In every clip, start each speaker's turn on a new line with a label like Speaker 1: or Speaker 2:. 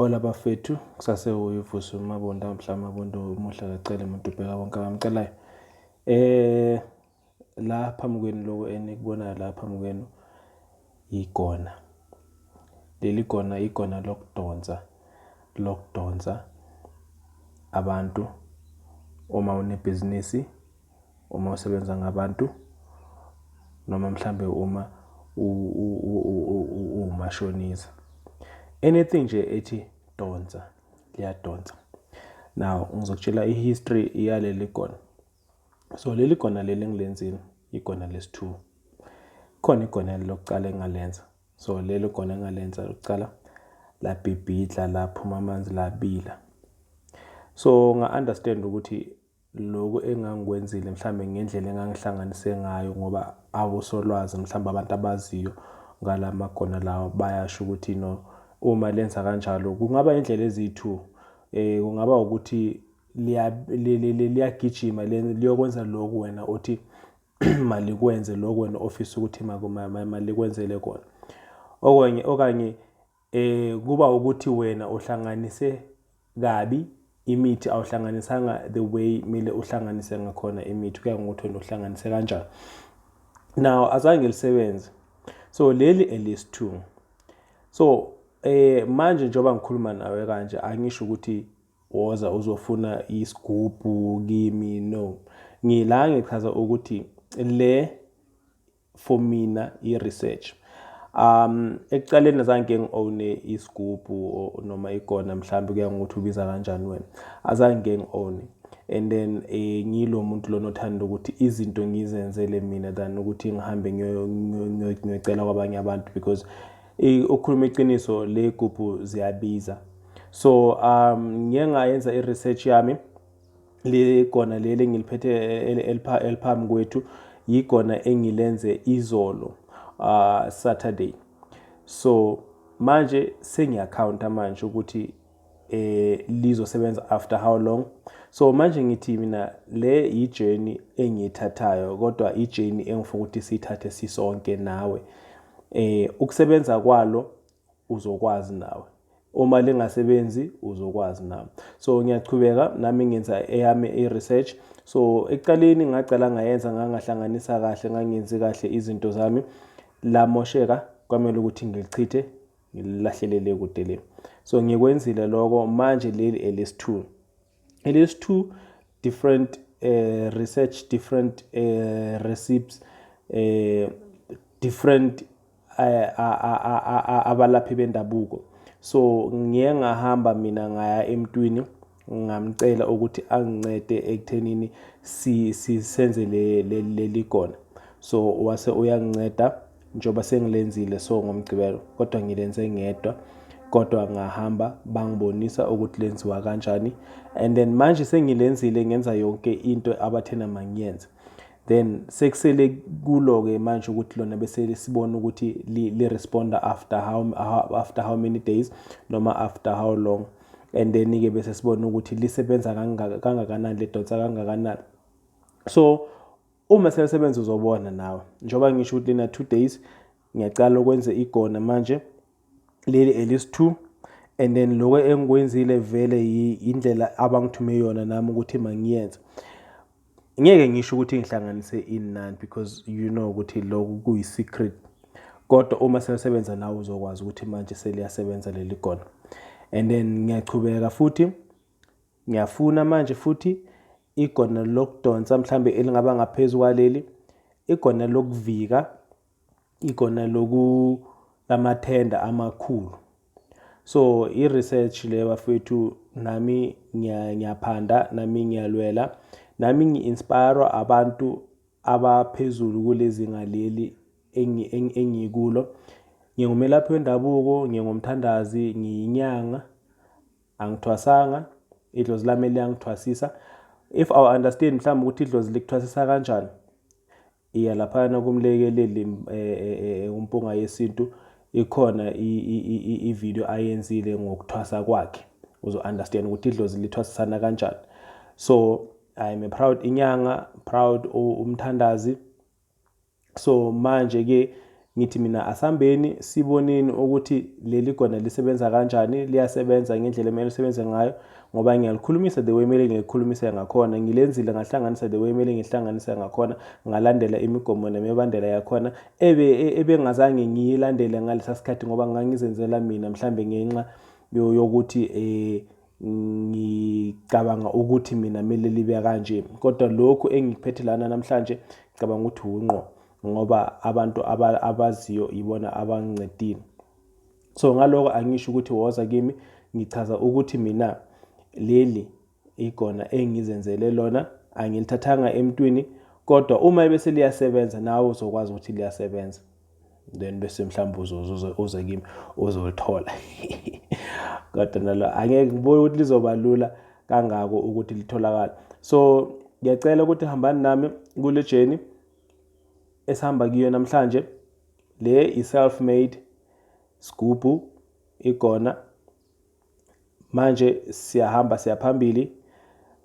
Speaker 1: Ola bafethu kusase uyivusi Mabunda Mabunda umuhla kacele umuntu ubheka wonke abamcelayo. La phambi kwenu lo enikubonayo la phambi kwenu igona. Leli gona igona lokudonsa abantu uma unebhizinisi, uma usebenza ngabantu noma mhlambe uma umashonisa. Anything nje ethi donsa, liyadonsa. Now ngizokutshela ihistory yaleli gona. So leli gona leli engilenzile igona lesi-2. Khona igona lokuqala engalenza. So leli gona engalenza lokuqala labhibhidla laphuma amanzi labila. So nga-understand ukuthi lokhu engangikwenzile mhlambe ngendlela engangihlanganise ngayo ngoba abusolwazi mhlambe abantu abaziyo ngalamagona lawo bayasho ukuthi no uma lenza kanjalo kungaba indlela eziyi-2. Kungaba ukuthi liyagijima liyokwenza lokhu wena othi malikwenze lokhu wena ofisa ukuthi malikwenzele kona. Okanye kuba ukuthi wena uhlanganise kabi imithi awuhlanganisanga the way mele uhlanganise ngakhona imithi, kuya ngokuthi wena uhlanganise kanjani. Now azange lisebenze. So leli elesi-2. So manje njengoba ngikhuluma nawe kanje angisho ukuthi woza uzofuna isigubhu kimi, no. Ngila ngichaza ukuthi le for mina i-research. Ekuqaleni azange ngi-own isigubhu noma igona mhlambe kuya ngokuthi ubiza kanjani wena. Azange ngi-own. And then ngilo muntu lona othanda ukuthi izinto ngizenzele mina than ukuthi ngihambe ngiyocela kwabanye abantu because ukukhuluma iqiniso le gubhu ziyabiza. So ngiye ngayenza i-research yami. Le gona leli engiliphethe eliphambi kwethu yigona engilenze izolo Saturday. So manje sengiyacounta manje ukuthi lizosebenza after how long. So manje ngithi mina le i-journey engiyithathayo kodwa i-journey engifuna ukuthi siyithathe sisonke nawe. Ukusebenza kwalo uzokwazi nawe. Uma lingasebenzi uzokwazi nawe. So ngiyachubeka nami ngenza eyami i-research. So ekuqaleni ngacala ngayenza ngangahlanganisa kahle ngangenzi kahle izinto zami lamosheka kwamele ukuthi ngilichithe ngilahlelele kude le. So ngikwenzile lokho manje leli elesi-2. Elesi-2 different research, different recipes, different abalaphi bendabuko. So ngiye ngahamba mina ngaya emntwini ngamcela ukuthi angincede ekuthenini senze leli gona. So wase uyanginceda njoba sengilenzile so ngomgcibelo kodwa ngilenze ngedwa kodwa ngahamba bangibonisa ukuthi lenziwa kanjani. And then manje sengilenzile ngenza yonke into abathena mangiyenze. Then sekusele kulo ke manje ukuthi lona bese sibona ukuthi li responda after how many days noma after how long. And then ke bese sibona ukuthi lisebenza kangakanani ledonsa kangakanani. So uma selisebenza uzobona nawe. Njoba ngisho ukuthi lina 2 days ngiyacala ukwenza igona manje leli elesi-2. And then lokho engikwenzile vele indlela abangithume yona nami ukuthi mangiyenze. Ngeke ngisho ukuthi ngihlanganise inani because you know ukuthi lokho kuyi-secret. Kodwa uma selisebenza nawe uzokwazi ukuthi manje seliyasebenza leli gona. And then ngiyachubeka futhi ngiyafuna manje futhi igona lokudonsa mhlambe elingaba ngaphezulu kwaleli, igona lokuvika, igona lamathenda amakhulu. So i-research le bafethu nami ngiyaphanda nami ngiyalwela nami ngi-inspire abantu abaphezulu kulezi ngaleli engikulo. Ngingumelaphi wendabuko, ngingumthandazi, ngiyinyanga, angithwasanga, idlozi lami liyangithwasisa. If I understand mhlawumbe ukuthi idlozi likuthwasisa kanjani, iya laphana kumlekeleli umpunga yesintu ikhona i-video ayenzile ngokuthwasa kwakhe. Uzo understand ukuthi idlozi lithwasisana kanjani. So I'm a proud inyanga, proud umthandazi. So manje ke ngithi mina asambeni siboneni ukuthi leli gona lisebenza kanjani, liyasebenza ngendlela emele lisebenze ngayo, ngoba ngiyalikhulumisa the way emele ngilikhulumise ngakhona, ngilenzile ngahlanganisa the way emele ngihlanganise ngakhona, ngalandela imigomo nemibandela yakhona ebengazange ngiyilandele ngalesa sikhathi ngoba ngangizenzela mina mhlambe ngenxa yokuthi ngicabanga ukuthi mina kumele libe kanje. Kodwa lokhu engikuphethe lana namhlanje ngicabanga ukuthi unqo, ngoba abantu abaziyo ibona abangincedile. So ngaloko angisho ukuthi woza kimi, ngichaza ukuthi mina leli igona engizenzele lona, angilithathanga emntwini, kodwa uma bese liyasebenza nawe uzokwazi ukuthi liyasebenza, then bese mhlawumbe uze kimi uzolithola. Kodwa nalo angeke ngibone ukuthi lizoba lula kangako ukuthi litholakala. So ngiyacela ukuthi hambani nami kule journey esihamba kiyo namhlanje. Le i-self made isigubhu igona. Manje siyahamba siyaphambili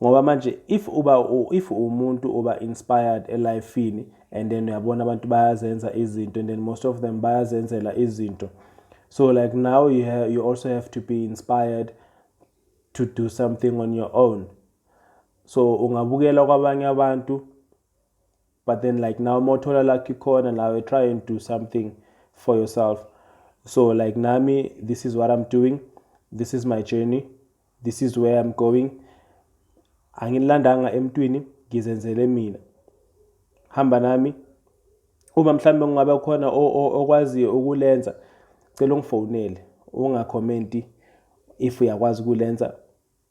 Speaker 1: ngoba manje if umuntu uba inspired elifeini and then uyabona abantu bayazenza izinto and then most of them bayazenzela izinto. So like now you also have to be inspired to do something on your own. So ungabukela kwabanye abantu, but then like now mothola lakho ikhona, now try and do something for yourself. So like nami, this is what I'm doing, this is my journey, this is where I'm going. Angilandanga emntwini, ngizenzele mina. Hamba nami. Uma mhlambe kungabe khona okwaziyo ukulenza, cela ungifonele, ungakhomenti if uyakwazi ukulenza,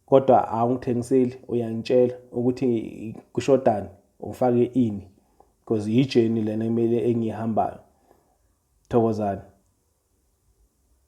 Speaker 1: kodwa awungithengiseli, uyangitshela ukuthi kushodani, ufake ini, because yijourney lena emele engihambayo. Thokozani.